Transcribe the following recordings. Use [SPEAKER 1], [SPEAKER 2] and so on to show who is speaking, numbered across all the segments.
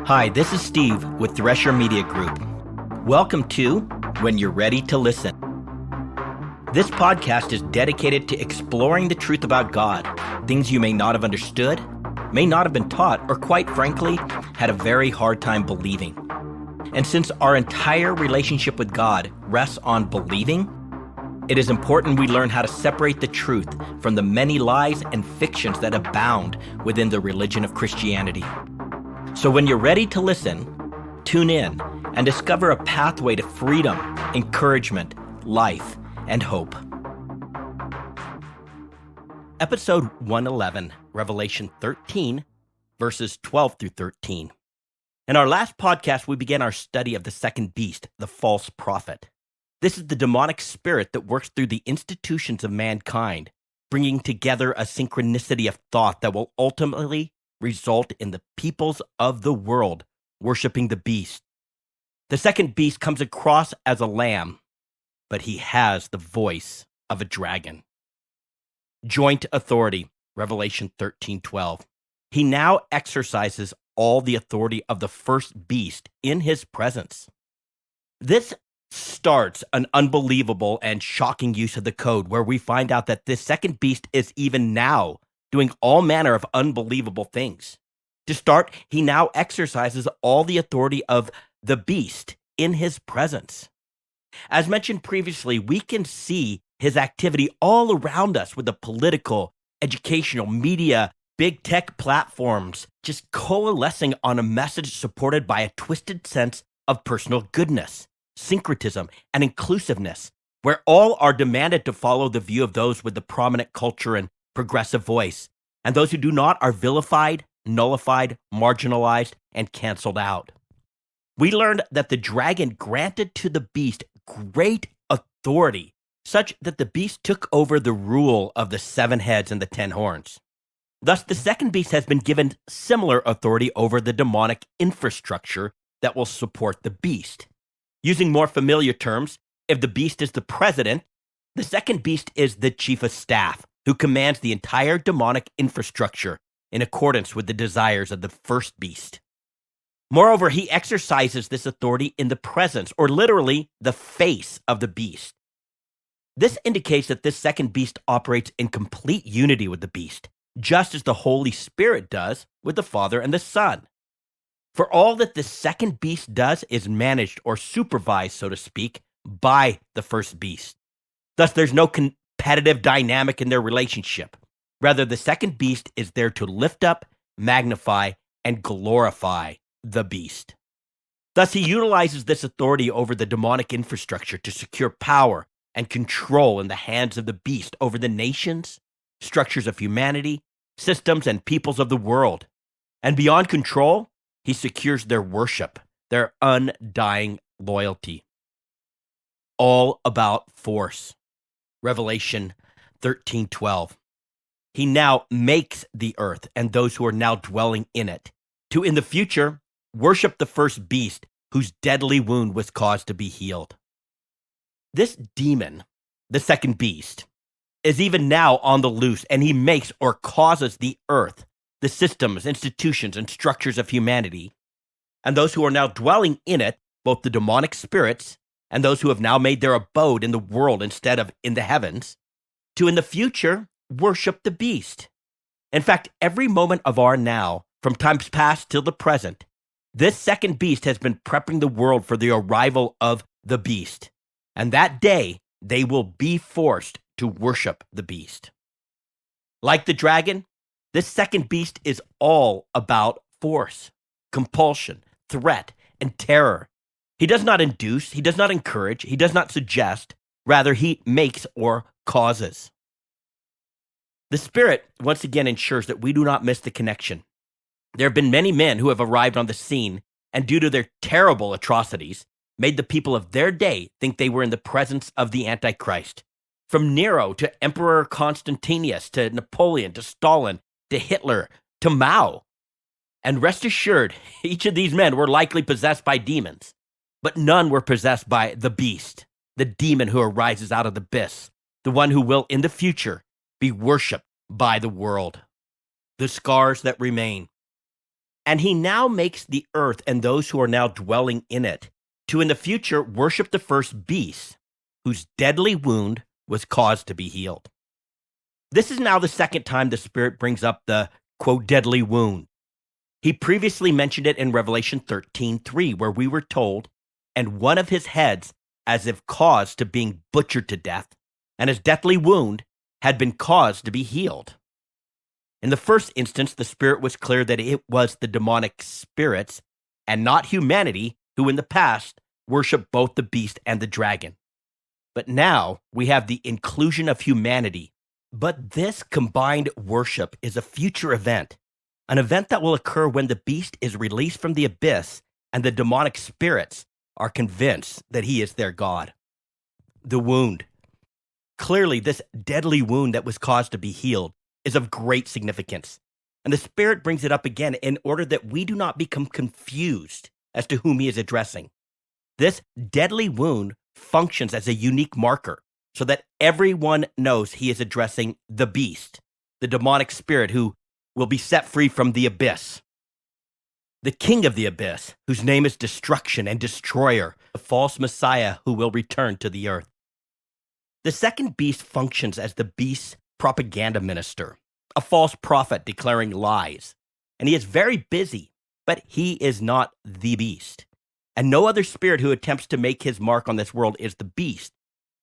[SPEAKER 1] Hi, this is Steve with Thresher Media Group. Welcome to When You're Ready to Listen. This podcast is dedicated to exploring the truth about God, things you may not have understood, may not have been taught, or quite frankly, had a very hard time believing. And since our entire relationship with God rests on believing, it is important we learn how to separate the truth from the many lies and fictions that abound within the religion of Christianity. So when you're ready to listen, tune in and discover a pathway to freedom, encouragement, life, and hope. Episode 111, Revelation 13, verses 12 through 13. In our last podcast, we began our study of the second beast, the false prophet. This is the demonic spirit that works through the institutions of mankind, bringing together a synchronicity of thought that will ultimately result in the peoples of the world worshiping the beast. The second beast comes across as a lamb, but he has the voice of a dragon. Joint authority, Revelation 13:12. He now exercises all the authority of the first beast in his presence. This starts an unbelievable and shocking use of the code where we find out that this second beast is even now doing all manner of unbelievable things. To start, he now exercises all the authority of the beast in his presence. As mentioned previously, we can see his activity all around us with the political, educational, media, big tech platforms just coalescing on a message supported by a twisted sense of personal goodness, syncretism, and inclusiveness, where all are demanded to follow the view of those with the prominent culture and progressive voice, and those who do not are vilified, nullified, marginalized, and canceled out. We learned that the dragon granted to the beast great authority, such that the beast took over the rule of the 7 heads and the 10 horns. Thus, the second beast has been given similar authority over the demonic infrastructure that will support the beast. Using more familiar terms, if the beast is the president, the second beast is the chief of staff, who commands the entire demonic infrastructure in accordance with the desires of the first beast. Moreover, he exercises this authority in the presence, or literally the face of the beast. This indicates that this second beast operates in complete unity with the beast, just as the Holy Spirit does with the Father and the Son. For all that the second beast does is managed or supervised, so to speak, by the first beast. Thus, there's no competitive dynamic in their relationship. Rather, the second beast is there to lift up, magnify, and glorify the beast. Thus, he utilizes this authority over the demonic infrastructure to secure power and control in the hands of the beast over the nations, structures of humanity, systems, and peoples of the world. And beyond control, he secures their worship, their undying loyalty. All about force. Revelation 13:12. He now makes the earth and those who are now dwelling in it to, in the future, worship the first beast whose deadly wound was caused to be healed. This demon, the second beast, is even now on the loose, and he makes or causes the earth, the systems, institutions, and structures of humanity, and those who are now dwelling in it, both the demonic spirits and those who have now made their abode in the world instead of in the heavens, to in the future worship the beast. In fact, every moment of our now, from times past till the present, this second beast has been prepping the world for the arrival of the beast. And that day, they will be forced to worship the beast. Like the dragon, this second beast is all about force, compulsion, threat, and terror. He does not induce, he does not encourage, he does not suggest, rather he makes or causes. The Spirit once again ensures that we do not miss the connection. There have been many men who have arrived on the scene and due to their terrible atrocities, made the people of their day think they were in the presence of the Antichrist. From Nero to Emperor Constantius to Napoleon to Stalin to Hitler to Mao. And rest assured, each of these men were likely possessed by demons. But none were possessed by the beast, the demon who arises out of the abyss, the one who will in the future be worshipped by the world. The scars that remain. And he now makes the earth and those who are now dwelling in it to in the future worship the first beast, whose deadly wound was caused to be healed. This is now the second time the Spirit brings up the, quote, deadly wound. He previously mentioned it in Revelation 13:3, where we were told, and one of his heads as if caused to being butchered to death, and his deathly wound had been caused to be healed. In the first instance, the Spirit was clear that it was the demonic spirits and not humanity who in the past worshiped both the beast and the dragon. But now we have the inclusion of humanity. But this combined worship is a future event, an event that will occur when the beast is released from the abyss and the demonic spirits are convinced that he is their God. The wound. Clearly, this deadly wound that was caused to be healed is of great significance. And the Spirit brings it up again in order that we do not become confused as to whom he is addressing. This deadly wound functions as a unique marker so that everyone knows he is addressing the beast, the demonic spirit who will be set free from the abyss. The king of the abyss, whose name is Destruction and Destroyer, the false Messiah who will return to the earth. The second beast functions as the beast's propaganda minister, a false prophet declaring lies. And he is very busy, but he is not the beast. And no other spirit who attempts to make his mark on this world is the beast,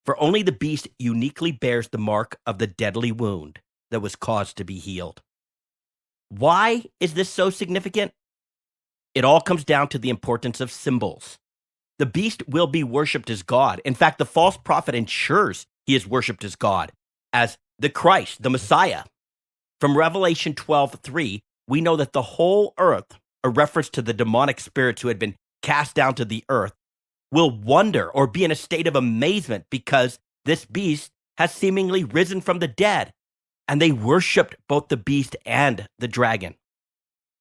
[SPEAKER 1] for only the beast uniquely bears the mark of the deadly wound that was caused to be healed. Why is this so significant? It all comes down to the importance of symbols. The beast will be worshipped as God. In fact, the false prophet ensures he is worshipped as God, as the Christ, the Messiah. From Revelation 12:3, we know that the whole earth, a reference to the demonic spirits who had been cast down to the earth, will wonder or be in a state of amazement because this beast has seemingly risen from the dead, and they worshipped both the beast and the dragon.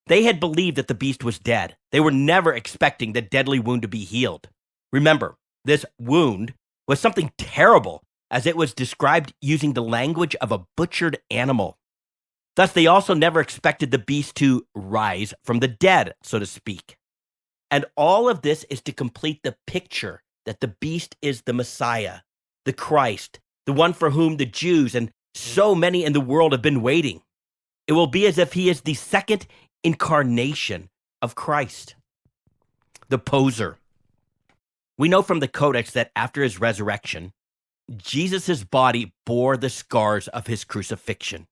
[SPEAKER 1] They had believed that the beast was dead. They were never expecting the deadly wound to be healed. Remember, this wound was something terrible, as it was described using the language of a butchered animal. Thus, they also never expected the beast to rise from the dead, so to speak. And all of this is to complete the picture that the beast is the Messiah, the Christ, the one for whom the Jews and so many in the world have been waiting. It will be as if he is the second incarnation of Christ. The poser. We know from the Codex that after his resurrection, Jesus' body bore the scars of his crucifixion.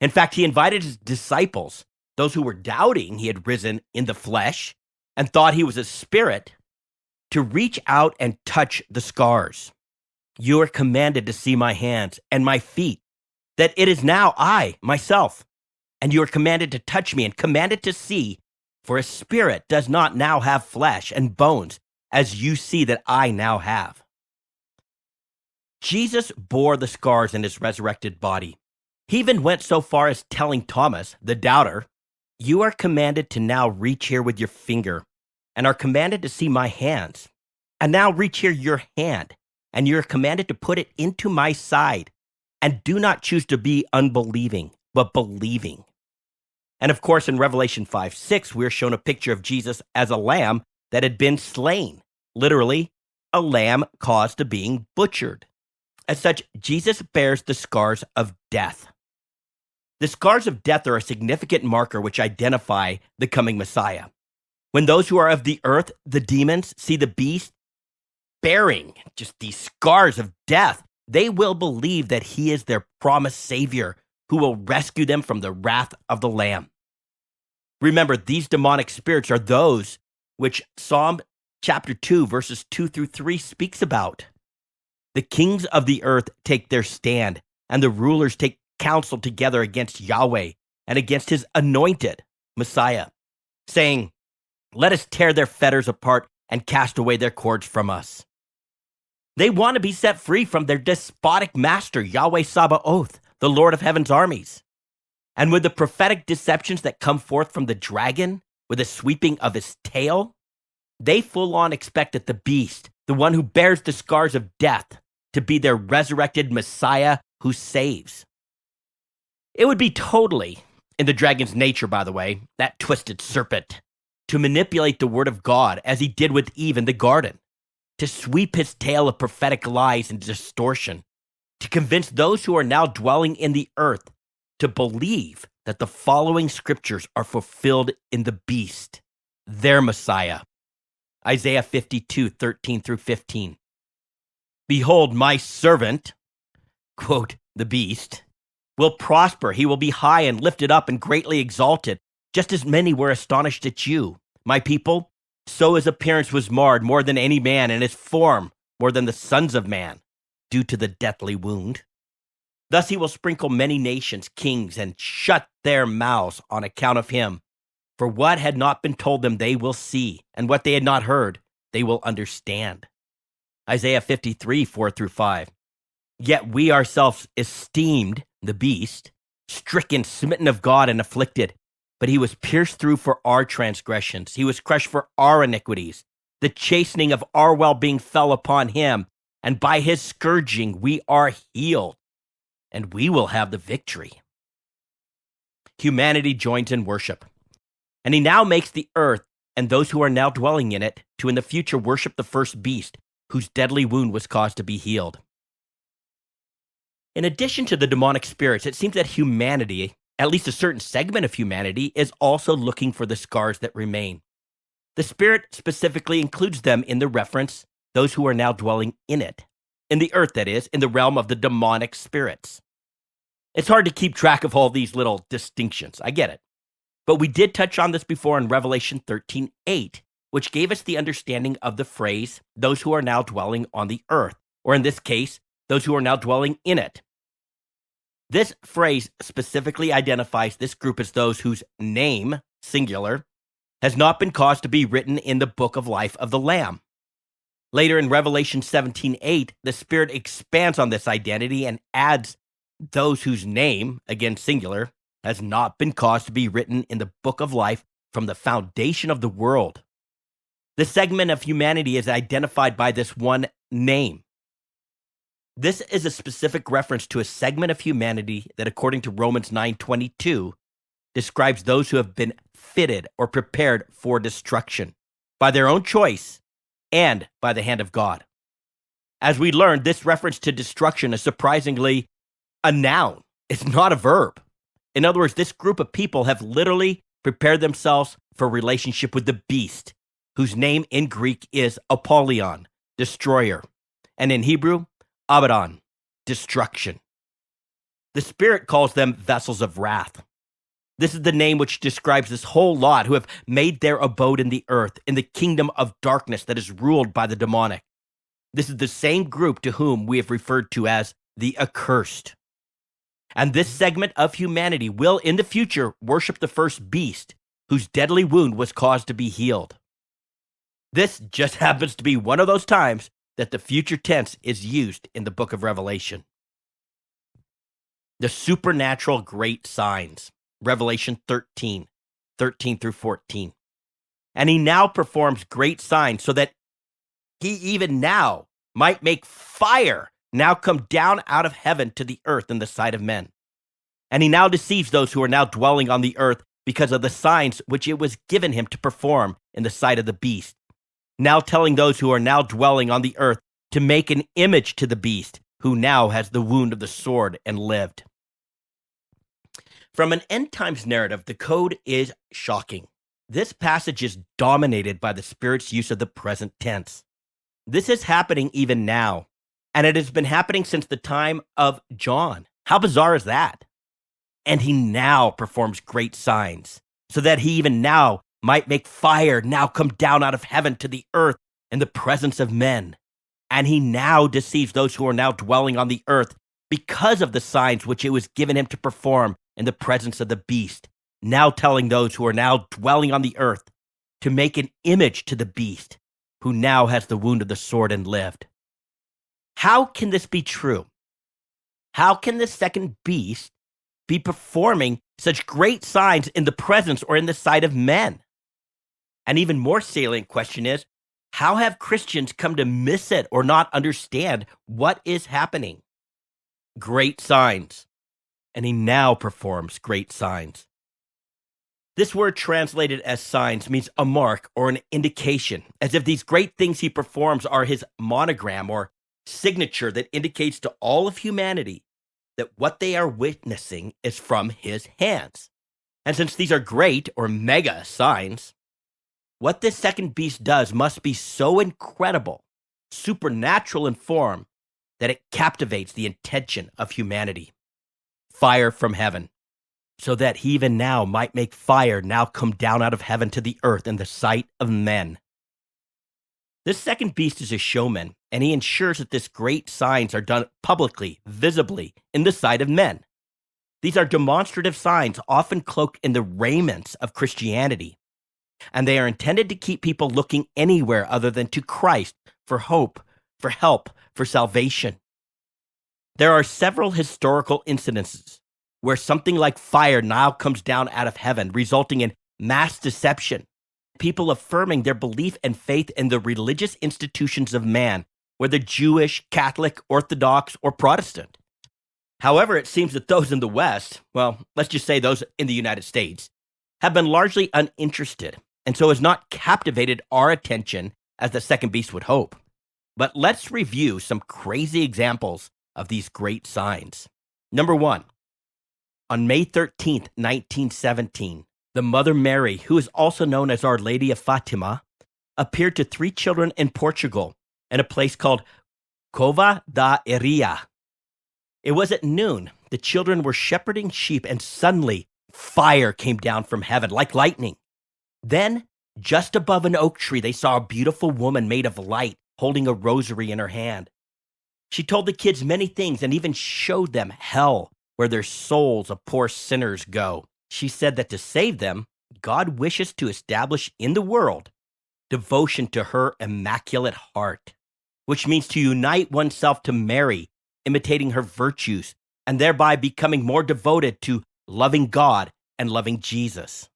[SPEAKER 1] In fact, he invited his disciples, those who were doubting he had risen in the flesh and thought he was a spirit, to reach out and touch the scars. You are commanded to see my hands and my feet, that it is now I, myself. And you are commanded to touch me and commanded to see, for a spirit does not now have flesh and bones, as you see that I now have. Jesus bore the scars in his resurrected body. He even went so far as telling Thomas, the doubter, you are commanded to now reach here with your finger and are commanded to see my hands. And now reach here your hand, and you are commanded to put it into my side. And do not choose to be unbelieving, but believing. And of course, in Revelation 5:6, we're shown a picture of Jesus as a lamb that had been slain. Literally, a lamb caused to being butchered. As such, Jesus bears the scars of death. The scars of death are a significant marker which identify the coming Messiah. When those who are of the earth, the demons, see the beast bearing just these scars of death, they will believe that he is their promised Savior who will rescue them from the wrath of the Lamb. Remember, these demonic spirits are those which Psalm chapter 2, verses 2-3 speaks about. The kings of the earth take their stand, and the rulers take counsel together against Yahweh and against his anointed Messiah, saying, let us tear their fetters apart and cast away their cords from us. They want to be set free from their despotic master, Yahweh Sabaoth, the Lord of heaven's armies. And with the prophetic deceptions that come forth from the dragon, with the sweeping of his tail, they full on expected the beast, the one who bears the scars of death, to be their resurrected Messiah who saves. It would be totally In the dragon's nature, by the way, that twisted serpent, to manipulate the word of God as he did with Eve in the garden, to sweep his tail of prophetic lies and distortion, to convince those who are now dwelling in the earth to believe that the following scriptures are fulfilled in the beast, their Messiah. Isaiah 52:13-15. Behold, my servant, quote, the beast, will prosper. He will be high and lifted up and greatly exalted, just as many were astonished at you, my people. So his appearance was marred more than any man, and his form more than the sons of man, due to the deathly wound. Thus he will sprinkle many nations, kings, and shut their mouths on account of him. For what had not been told them they will see, and what they had not heard they will understand. Isaiah 53:4-5. Yet we ourselves esteemed the beast, stricken, smitten of God, and afflicted. But he was pierced through for our transgressions. He was crushed for our iniquities. The chastening of our well-being fell upon him, and by his scourging we are healed, and we will have the victory. Humanity joins in worship, and he now makes the earth and those who are now dwelling in it to in the future worship the first beast, whose deadly wound was caused to be healed. In addition to the demonic spirits, it seems that humanity, at least a certain segment of humanity, is also looking for the scars that remain. The Spirit specifically includes them in the reference, those who are now dwelling in it, in the earth, that is, in the realm of the demonic spirits. It's hard to keep track of all these little distinctions. I get it. But we did touch on this before in Revelation 13:8, which gave us the understanding of the phrase, those who are now dwelling on the earth, or in this case, those who are now dwelling in it. This phrase specifically identifies this group as those whose name, singular, has not been caused to be written in the book of life of the Lamb. Later in Revelation 17:8, the Spirit expands on this identity and adds those whose name, again singular, has not been caused to be written in the book of life from the foundation of the world. This segment of humanity is identified by this one name. This is a specific reference to a segment of humanity that, according to Romans 9:22, describes those who have been fitted or prepared for destruction by their own choice and by the hand of God. As we learned, this reference to destruction is surprisingly a noun. It's not a verb. In other words, this group of people have literally prepared themselves for relationship with the beast, whose name in Greek is Apollyon, destroyer, and in Hebrew, Abaddon, destruction. The Spirit calls them vessels of wrath. This is the name which describes this whole lot who have made their abode in the earth, in the kingdom of darkness that is ruled by the demonic. This is the same group to whom we have referred to as the accursed. And this segment of humanity will, in the future, worship the first beast, whose deadly wound was caused to be healed. This just happens to be one of those times that the future tense is used in the book of Revelation. The supernatural great signs, Revelation 13:13-14. And he now performs great signs so that he even now might make fire now come down out of heaven to the earth in the sight of men. And he now deceives those who are now dwelling on the earth because of the signs which it was given him to perform in the sight of the beast. Now telling those who are now dwelling on the earth to make an image to the beast, who now has the wound of the sword and lived. From an end times narrative, the code is shocking. This passage is dominated by the Spirit's use of the present tense. This is happening even now, and it has been happening since the time of John. How bizarre is that? And he now performs great signs, so that he even now might make fire now come down out of heaven to the earth in the presence of men. And he now deceives those who are now dwelling on the earth because of the signs which it was given him to perform in the presence of the beast, now telling those who are now dwelling on the earth to make an image to the beast, who now has the wound of the sword and lived. How can this be true? How can the second beast be performing such great signs in the presence or in the sight of men? An even more salient question is, how have Christians come to miss it or not understand what is happening? Great signs. And he now performs great signs. This word translated as signs means a mark or an indication, as if these great things he performs are his monogram or signature that indicates to all of humanity that what they are witnessing is from his hands. And since these are great or mega signs, what this second beast does must be so incredible, supernatural in form, that it captivates the attention of humanity. Fire from heaven, so that he even now might make fire now come down out of heaven to the earth in the sight of men. This second beast is a showman, and he ensures that this great signs are done publicly, visibly, in the sight of men. These are demonstrative signs often cloaked in the raiments of Christianity, and they are intended to keep people looking anywhere other than to Christ for hope, for help, for salvation. There are several historical incidences where something like fire now comes down out of heaven, resulting in mass deception, people affirming their belief and faith in the religious institutions of man, whether Jewish, Catholic, Orthodox, or Protestant. However, it seems that those in the West, well, let's just say those in the United States, have been largely uninterested, and so has not captivated our attention as the second beast would hope. But let's review some crazy examples of these great signs. Number one, on May 13th, 1917, the Mother Mary, who is also known as Our Lady of Fatima, appeared to 3 children in Portugal in a place called Cova da Iria. It was at noon. The children were shepherding sheep, and suddenly fire came down from heaven like lightning. Then, just above an oak tree, they saw a beautiful woman made of light holding a rosary in her hand. She told the kids many things and even showed them hell, where their souls of poor sinners go. She said that to save them, God wishes to establish in the world devotion to her immaculate heart, which means to unite oneself to Mary, imitating her virtues, and thereby becoming more devoted to loving God and loving Jesus.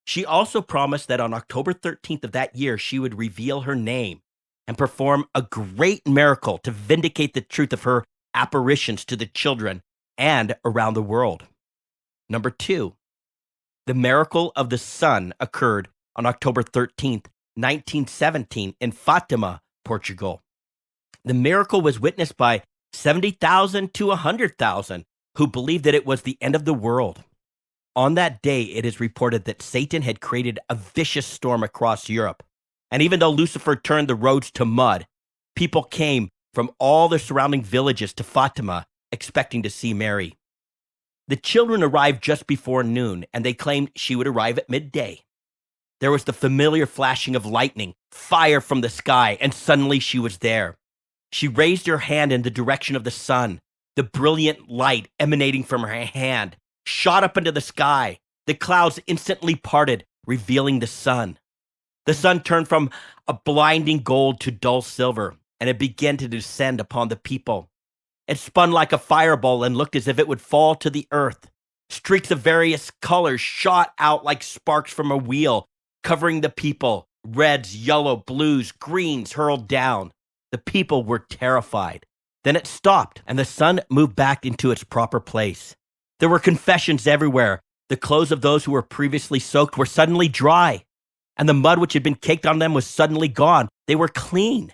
[SPEAKER 1] She also promised that on October 13th of that year, she would reveal her name and perform a great miracle to vindicate the truth of her apparitions to the children and around the world. Number 2, the miracle of the sun occurred on October 13th, 1917 in Fatima, Portugal. The miracle was witnessed by 70,000 to 100,000 who believed that it was the end of the world. On that day, it is reported that Satan had created a vicious storm across Europe. And even though Lucifer turned the roads to mud, people came from all the surrounding villages to Fatima expecting to see Mary. The children arrived just before noon, and they claimed she would arrive at midday. There was the familiar flashing of lightning, fire from the sky, and suddenly she was there. She raised her hand in the direction of the sun. The brilliant light emanating from her hand shot up into the sky. The clouds instantly parted, revealing the sun. The sun turned from a blinding gold to dull silver, and it began to descend upon the people. It spun like a fireball and looked as if it would fall to the earth. Streaks of various colors shot out like sparks from a wheel, covering the people. Reds, yellow, blues, greens hurled down. The people were terrified. Then it stopped, and the sun moved back into its proper place. There were confessions everywhere. The clothes of those who were previously soaked were suddenly dry, and the mud which had been caked on them was suddenly gone. They were clean.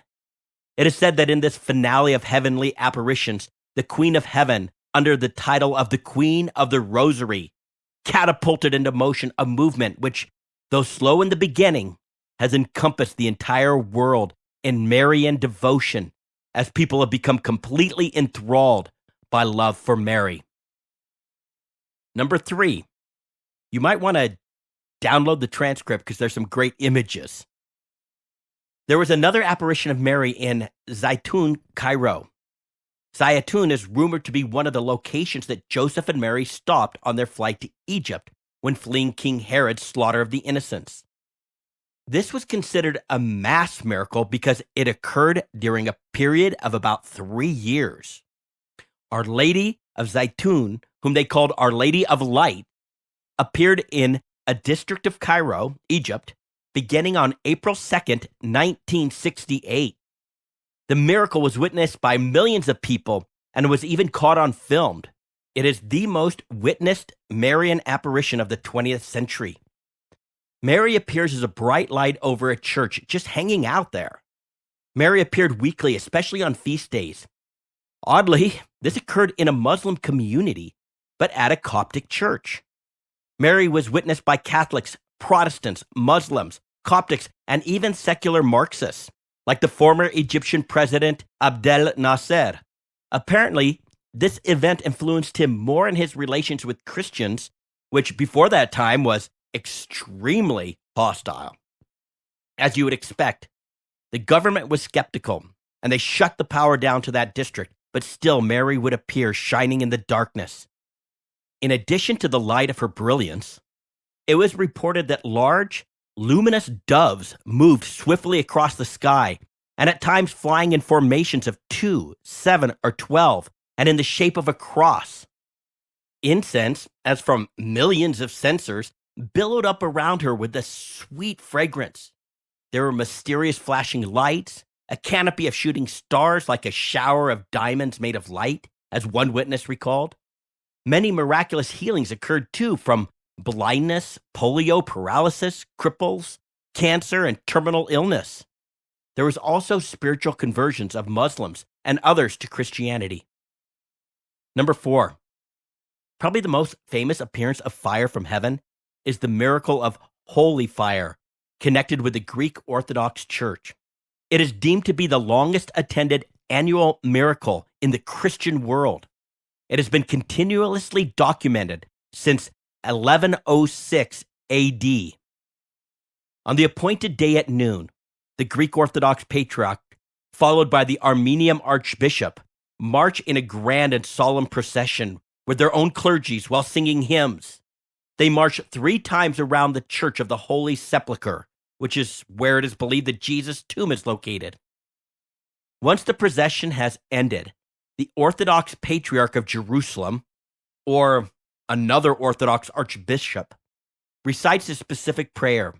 [SPEAKER 1] It is said that in this finale of heavenly apparitions, the Queen of Heaven, under the title of the Queen of the Rosary, catapulted into motion a movement which, though slow in the beginning, has encompassed the entire world in Marian devotion, as people have become completely enthralled by love for Mary. Number 3, you might want to download the transcript because there's some great images. There was another apparition of Mary in Zaytun, Cairo. Zaytun is rumored to be one of the locations that Joseph and Mary stopped on their flight to Egypt when fleeing King Herod's slaughter of the innocents. This was considered a mass miracle because it occurred during a period of about 3 years. Our Lady of Zaytun, whom they called Our Lady of Light, appeared in a district of Cairo, Egypt, beginning on April 2nd, 1968. The miracle was witnessed by millions of people and was even caught on film. It is the most witnessed Marian apparition of the 20th century. Mary appears as a bright light over a church, just hanging out there. Mary appeared weekly, especially on feast days. Oddly, this occurred in a Muslim community, but at a Coptic church. Mary was witnessed by Catholics, Protestants, Muslims, Coptics, and even secular Marxists, like the former Egyptian president Abdel Nasser. Apparently, this event influenced him more in his relations with Christians, which before that time was extremely hostile. As you would expect, the government was skeptical, and they shut the power down to that district, but still Mary would appear shining in the darkness. In addition to the light of her brilliance, it was reported that large, luminous doves moved swiftly across the sky, and at times flying in formations of 2, 7, or 12, and in the shape of a cross. Incense, as from millions of censers, billowed up around her with a sweet fragrance. There were mysterious flashing lights, a canopy of shooting stars like a shower of diamonds made of light, as one witness recalled. Many miraculous healings occurred too, from blindness, polio, paralysis, cripples, cancer, and terminal illness. There was also spiritual conversions of Muslims and others to Christianity. Number 4, probably the most famous appearance of fire from heaven is the miracle of holy fire, connected with the Greek Orthodox Church. It is deemed to be the longest attended annual miracle in the Christian world. It has been continuously documented since 1106 AD. On the appointed day at noon, the Greek Orthodox Patriarch, followed by the Armenian Archbishop, march in a grand and solemn procession with their own clergies while singing hymns. They march 3 times around the Church of the Holy Sepulchre, which is where it is believed that Jesus' tomb is located. Once the procession has ended, the Orthodox Patriarch of Jerusalem, or another Orthodox Archbishop, recites a specific prayer,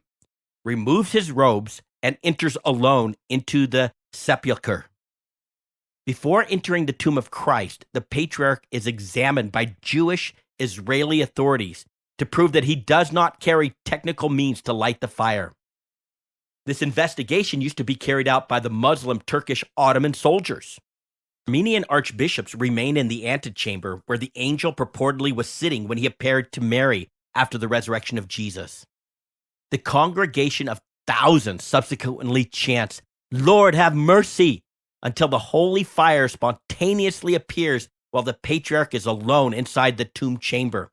[SPEAKER 1] removes his robes, and enters alone into the sepulchre. Before entering the tomb of Christ, the Patriarch is examined by Jewish Israeli authorities to prove that he does not carry technical means to light the fire. This investigation used to be carried out by the Muslim Turkish Ottoman soldiers. Armenian archbishops remain in the antechamber where the angel purportedly was sitting when he appeared to Mary after the resurrection of Jesus. The congregation of thousands subsequently chants, "Lord, have mercy," until the holy fire spontaneously appears while the Patriarch is alone inside the tomb chamber.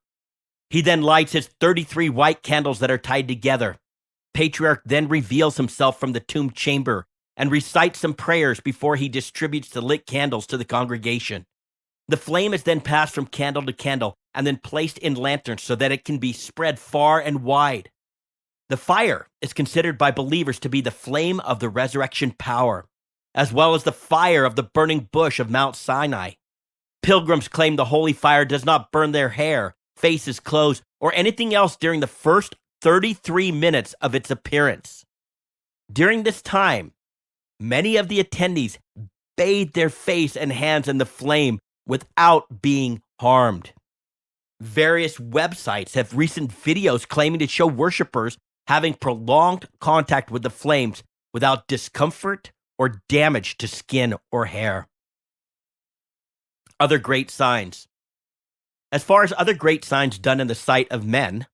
[SPEAKER 1] He then lights his 33 white candles that are tied together. Patriarch then reveals himself from the tomb chamber and recites some prayers before he distributes the lit candles to the congregation. The flame is then passed from candle to candle and then placed in lanterns so that it can be spread far and wide. The fire is considered by believers to be the flame of the resurrection power, as well as the fire of the burning bush of Mount Sinai. Pilgrims claim the holy fire does not burn their hair, faces, clothes, or anything else during the first 33 minutes of its appearance. During this time, many of the attendees bathed their face and hands in the flame without being harmed. Various websites have recent videos claiming to show worshipers having prolonged contact with the flames without discomfort or damage to skin or hair. Other great signs. As far as other great signs done in the sight of men,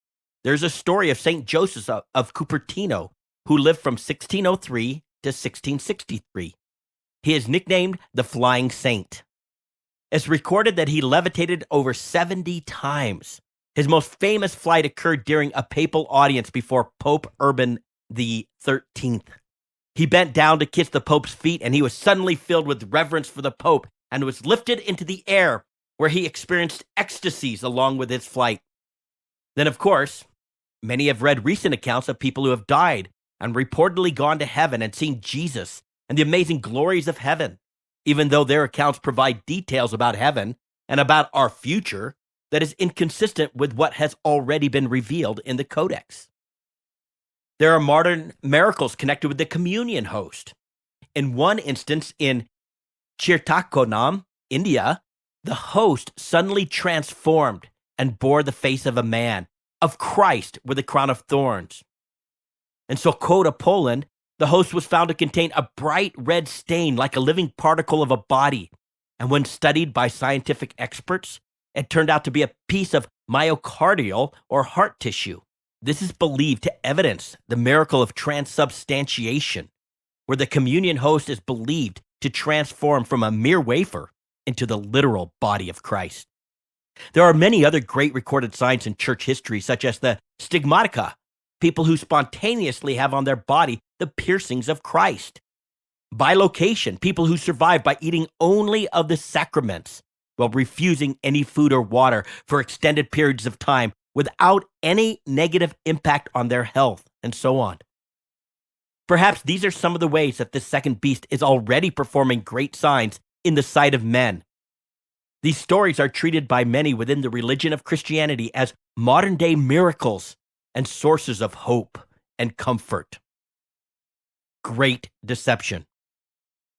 [SPEAKER 1] there's a story of St. Joseph of Cupertino, who lived from 1603 to 1663. He is nicknamed the Flying Saint. It's recorded that he levitated over 70 times. His most famous flight occurred during a papal audience before Pope Urban XIII. He bent down to kiss the Pope's feet, and he was suddenly filled with reverence for the Pope and was lifted into the air, where he experienced ecstasies along with his flight. Then, of course, many have read recent accounts of people who have died and reportedly gone to heaven and seen Jesus and the amazing glories of heaven, even though their accounts provide details about heaven and about our future that is inconsistent with what has already been revealed in the Codex. There are modern miracles connected with the communion host. In one instance in Chirtakonam, India, the host suddenly transformed and bore the face of a man, of Christ with a crown of thorns. In Sokotra, Poland, the host was found to contain a bright red stain like a living particle of a body, and when studied by scientific experts, it turned out to be a piece of myocardial or heart tissue. This is believed to evidence the miracle of transubstantiation, where the communion host is believed to transform from a mere wafer into the literal body of Christ. There are many other great recorded signs in church history, such as the stigmatica, people who spontaneously have on their body the piercings of Christ. Bilocation, people who survive by eating only of the sacraments while refusing any food or water for extended periods of time without any negative impact on their health, and so on. Perhaps these are some of the ways that this second beast is already performing great signs in the sight of men. These stories are treated by many within the religion of Christianity as modern-day miracles and sources of hope and comfort. Great deception.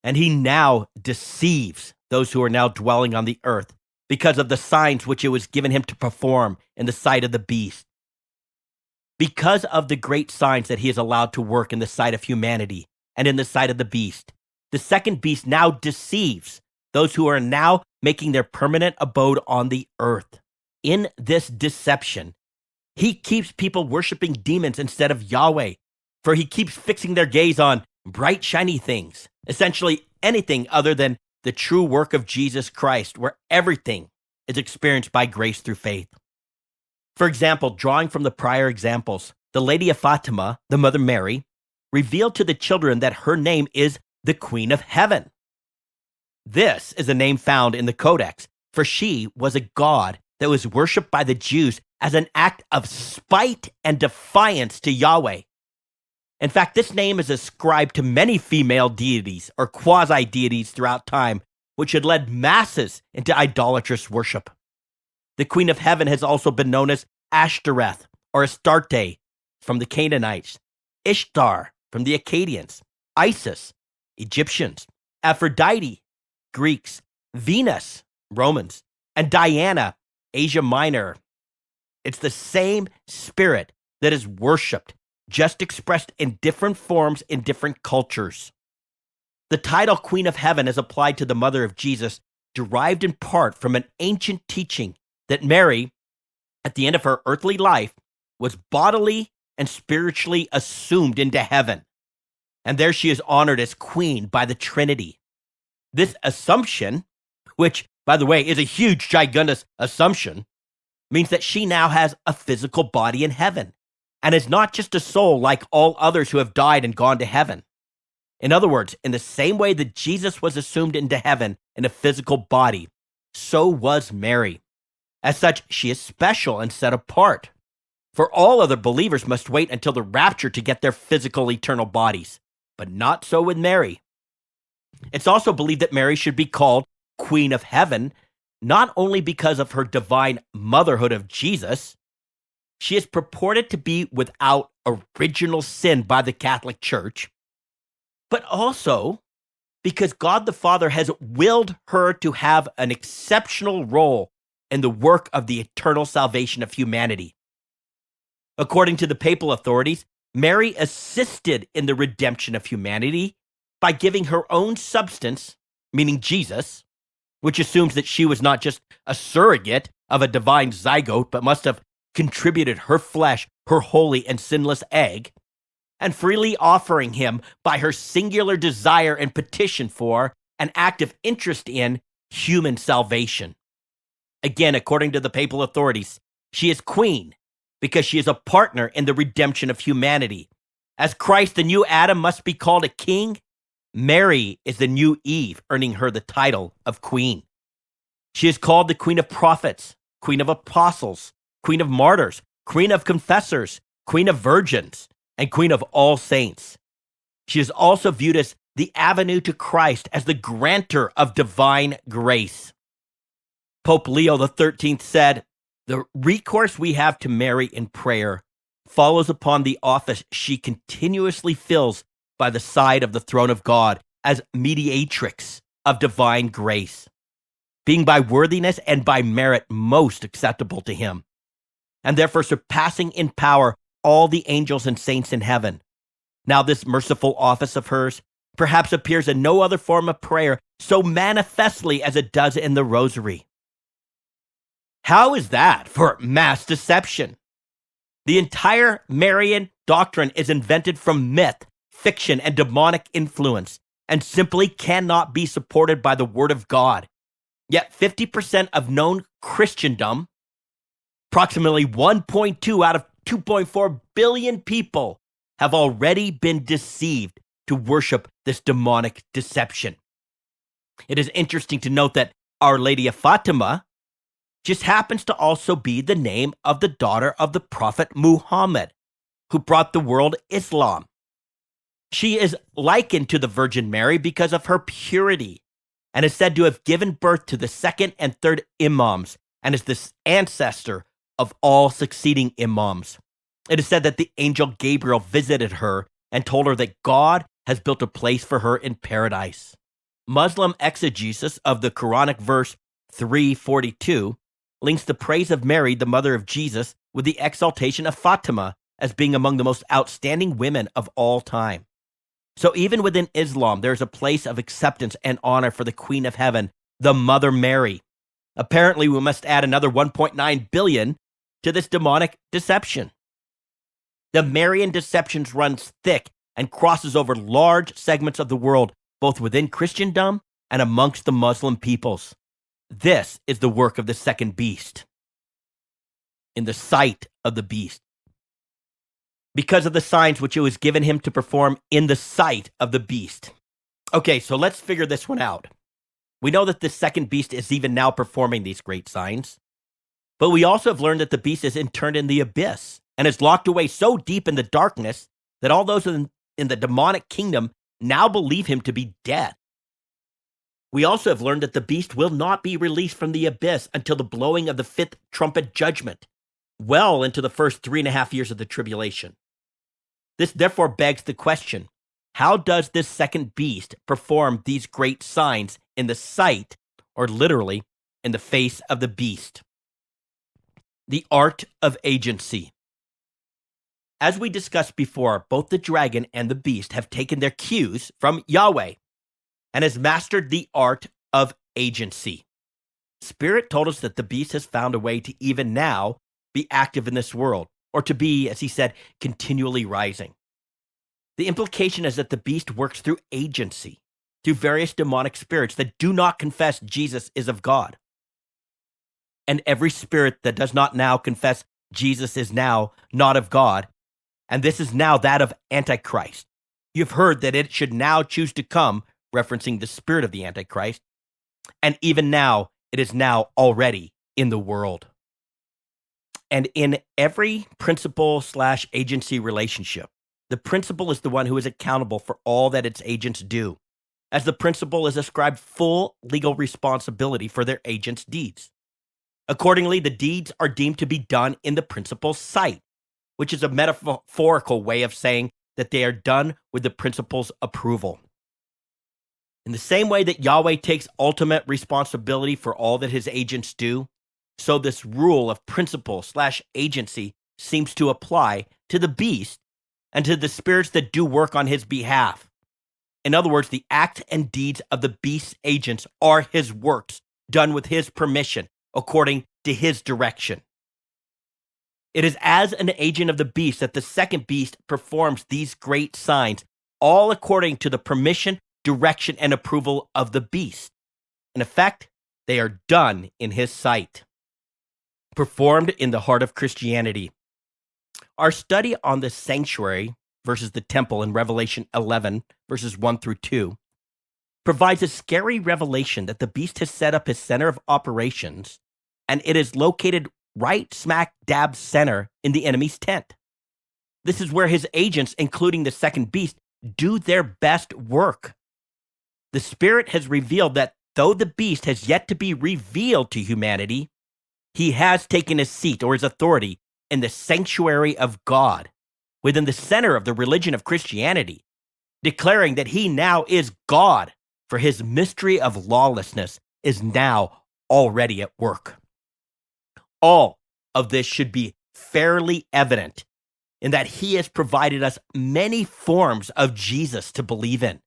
[SPEAKER 1] And he now deceives those who are now dwelling on the earth because of the signs which it was given him to perform in the sight of the beast. Because of the great signs that he is allowed to work in the sight of humanity and in the sight of the beast, the second beast now deceives those who are now making their permanent abode on the earth. In this deception, he keeps people worshiping demons instead of Yahweh, for he keeps fixing their gaze on bright, shiny things, essentially anything other than the true work of Jesus Christ, where everything is experienced by grace through faith. For example, drawing from the prior examples, the Lady of Fatima, the Mother Mary, revealed to the children that her name is the Queen of Heaven. This is a name found in the Codex, for she was a god that was worshipped by the Jews as an act of spite and defiance to Yahweh. In fact, this name is ascribed to many female deities or quasi-deities throughout time, which had led masses into idolatrous worship. The Queen of Heaven has also been known as Ashtoreth or Astarte from the Canaanites, Ishtar from the Akkadians, Isis, Egyptians, Aphrodite, Greeks, Venus, Romans, and Diana, Asia Minor. It's the same spirit that is worshipped, just expressed in different forms in different cultures. The title Queen of Heaven is applied to the mother of Jesus, derived in part from an ancient teaching that Mary, at the end of her earthly life, was bodily and spiritually assumed into heaven. And there she is honored as queen by the Trinity. This assumption, which, by the way, is a huge, gigantous assumption, means that she now has a physical body in heaven and is not just a soul like all others who have died and gone to heaven. In other words, in the same way that Jesus was assumed into heaven in a physical body, so was Mary. As such, she is special and set apart. For all other believers must wait until the rapture to get their physical eternal bodies, but not so with Mary. It's also believed that Mary should be called Queen of Heaven, not only because of her divine motherhood of Jesus. She is purported to be without original sin by the Catholic Church, but also because God the Father has willed her to have an exceptional role in the work of the eternal salvation of humanity. According to the papal authorities, Mary assisted in the redemption of humanity by giving her own substance, meaning Jesus, which assumes that she was not just a surrogate of a divine zygote, but must have contributed her flesh, her holy and sinless egg, and freely offering him by her singular desire and petition for an active interest in human salvation. Again, according to the papal authorities, she is queen because she is a partner in the redemption of humanity. As Christ, the new Adam, must be called a king, Mary is the new Eve, earning her the title of queen. She is called the Queen of Prophets, Queen of Apostles, Queen of Martyrs, Queen of Confessors, Queen of Virgins, and Queen of all saints. She is also viewed as the avenue to Christ, as the grantor of divine grace. Pope Leo XIII said, "The recourse we have to Mary in prayer follows upon the office she continuously fills by the side of the throne of God as mediatrix of divine grace." being by worthiness and by merit most acceptable to him, and therefore surpassing in power all the angels and saints in heaven. Now this merciful office of hers perhaps appears in no other form of prayer so manifestly as it does in the rosary. How is that for mass deception? The entire Marian doctrine is invented from myth, fiction, and demonic influence, and simply cannot be supported by the Word of God. Yet 50% of known Christendom, approximately 1.2 out of 2.4 billion people, have already been deceived to worship this demonic deception. It is interesting to note that Our Lady of Fatima just happens to also be the name of the daughter of the Prophet Muhammad, who brought the world Islam. She is likened to the Virgin Mary because of her purity, and is said to have given birth to the second and third imams, and is the ancestor of all succeeding imams. It is said that the angel Gabriel visited her and told her that God has built a place for her in paradise. Muslim exegesis of the Quranic verse 342 links the praise of Mary, the mother of Jesus, with the exaltation of Fatima as being among the most outstanding women of all time. So even within Islam, there is a place of acceptance and honor for the Queen of Heaven, the Mother Mary. Apparently, we must add another 1.9 billion to this demonic deception. The Marian deception runs thick and crosses over large segments of the world, both within Christendom and amongst the Muslim peoples. This is the work of the second beast. In the sight of the beast. Because of the signs which it was given him to perform in the sight of the beast. Okay, so let's figure this one out. We know that the second beast is even now performing these great signs, but we also have learned that the beast is interned in the abyss and is locked away so deep in the darkness that all those in the demonic kingdom now believe him to be dead. We also have learned that the beast will not be released from the abyss until the blowing of the fifth trumpet judgment, well into the first 3.5 years of the tribulation. This therefore begs the question, how does this second beast perform these great signs in the sight, or literally, in the face of the beast? The art of agency. As we discussed before, both the dragon and the beast have taken their cues from Yahweh and has mastered the art of agency. Spirit told us that the beast has found a way to even now be active in this world, or to be, as he said, continually rising. The implication is that the beast works through agency, through various demonic spirits that do not confess Jesus is of God. And every spirit that does not now confess Jesus is now not of God, and this is now that of Antichrist. You've heard that it should now choose to come, referencing the spirit of the Antichrist, and even now, it is now already in the world. And in every principal/agency relationship, the principal is the one who is accountable for all that its agents do, as the principal is ascribed full legal responsibility for their agents' deeds. Accordingly, the deeds are deemed to be done in the principal's sight, which is a metaphorical way of saying that they are done with the principal's approval. In the same way that Yahweh takes ultimate responsibility for all that his agents do, so this rule of principle/agency seems to apply to the beast and to the spirits that do work on his behalf. In other words, the acts and deeds of the beast's agents are his works, done with his permission, according to his direction. It is as an agent of the beast that the second beast performs these great signs, all according to the permission, direction, and approval of the beast. In effect, they are done in his sight, performed in the heart of Christianity. Our study on the sanctuary versus the temple in Revelation 11, verses 1 through 2, provides a scary revelation that the beast has set up his center of operations, and it is located right smack dab center in the enemy's tent. This is where his agents, including the second beast, do their best work. The Spirit has revealed that though the beast has yet to be revealed to humanity, he has taken his seat or his authority in the sanctuary of God, within the center of the religion of Christianity, declaring that he now is God, for his mystery of lawlessness is now already at work. All of this should be fairly evident in that he has provided us many forms of Jesus to believe in.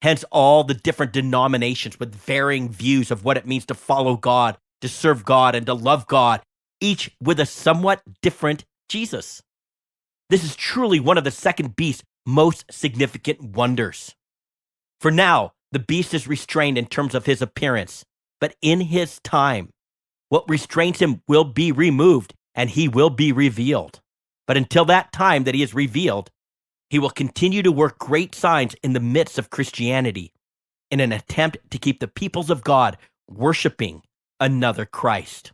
[SPEAKER 1] Hence all the different denominations with varying views of what it means to follow God, to serve God, and to love God, each with a somewhat different Jesus. This is truly one of the second beast's most significant wonders. For now, the beast is restrained in terms of his appearance, but in his time, what restrains him will be removed and he will be revealed. But until that time that he is revealed, he will continue to work great signs in the midst of Christianity in an attempt to keep the peoples of God worshiping another Christ.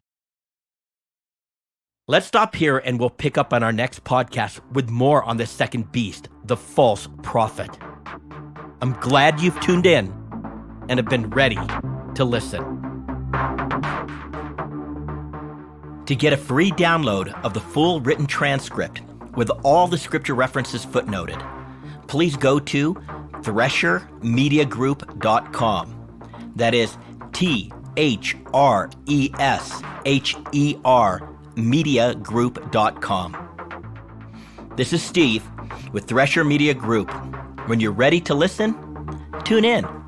[SPEAKER 1] Let's stop here and we'll pick up on our next podcast with more on the second beast, the false prophet. I'm glad you've tuned in and have been ready to listen. To get a free download of the full written transcript with all the scripture references footnoted, please go to threshermediagroup.com. That is THRESHER mediagroup.com. This is Steve with Thresher Media Group. When you're ready to listen, tune in.